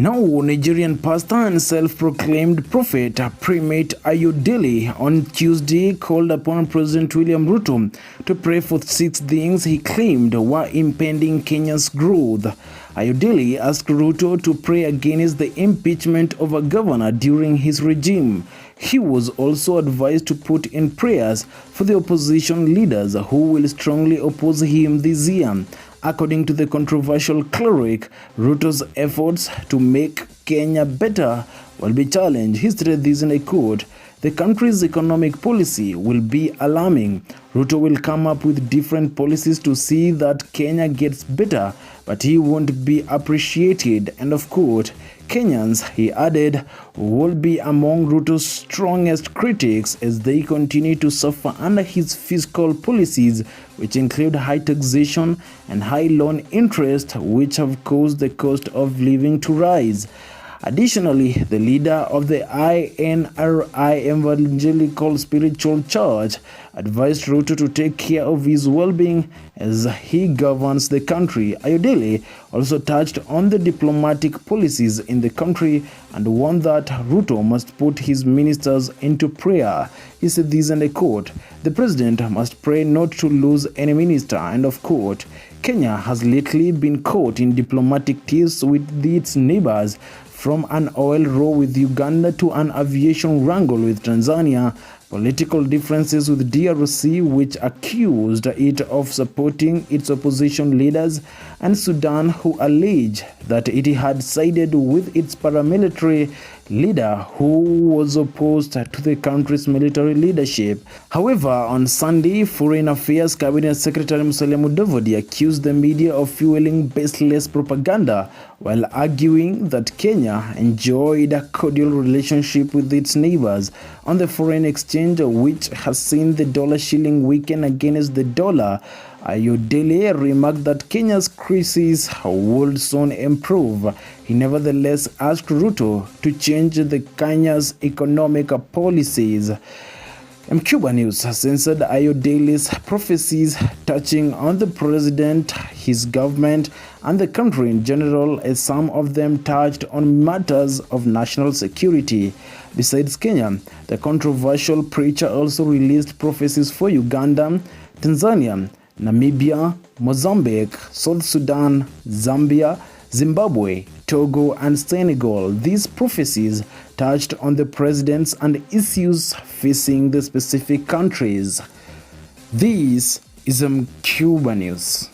Now, Nigerian pastor and self-proclaimed prophet Primate Ayodele on Tuesday called upon President William Ruto to pray for 6 things he claimed were impeding Kenya's growth. Ayodele asked Ruto to pray against the impeachment of a governor during his regime. He was also advised to put in prayers for the opposition leaders who will strongly oppose him this year. According to the controversial cleric, Ruto's efforts to make Kenya better will be challenged. He stated this in a quote: "The country's economic policy will be alarming. Ruto will come up with different policies to see that Kenya gets better, but he won't be appreciated." End of quote. Kenyans, he added, will be among Ruto's strongest critics as they continue to suffer under his fiscal policies, which include high taxation and high loan interest, which have caused the cost of living to rise. Additionally, the leader of the INRI Evangelical Spiritual Church advised Ruto to take care of his well-being as he governs the country. Ayodele also touched on the diplomatic policies in the country and warned that Ruto must put his ministers into prayer. He said this in a quote: "The president must pray not to lose any minister." End of quote. Kenya has lately been caught in diplomatic tiffs with its neighbors, from an oil row with Uganda to an aviation wrangle with Tanzania, political differences with DRC, which accused it of supporting its opposition leaders, and Sudan, who alleged that it had sided with its paramilitary leader who was opposed to the country's military leadership. However, on Sunday, Foreign Affairs Cabinet Secretary Musalia Mudavadi accused the media of fueling baseless propaganda while arguing that Kenya enjoyed a cordial relationship with its neighbors. On the foreign exchange, which has seen the dollar-shilling weaken against the dollar, Ayodele remarked that Kenya's crisis would soon improve. He nevertheless asked Ruto to change the Kenya's economic policies. Cuba News has censored Ayodele's prophecies touching on the president, his government, and the country in general, as some of them touched on matters of national security. Besides Kenya, the controversial preacher also released prophecies for Uganda, Tanzania, Namibia, Mozambique, South Sudan, Zambia, Zimbabwe, Togo, and Senegal. These prophecies touched on the presidents and issues facing the specific countries. This is Cuba News.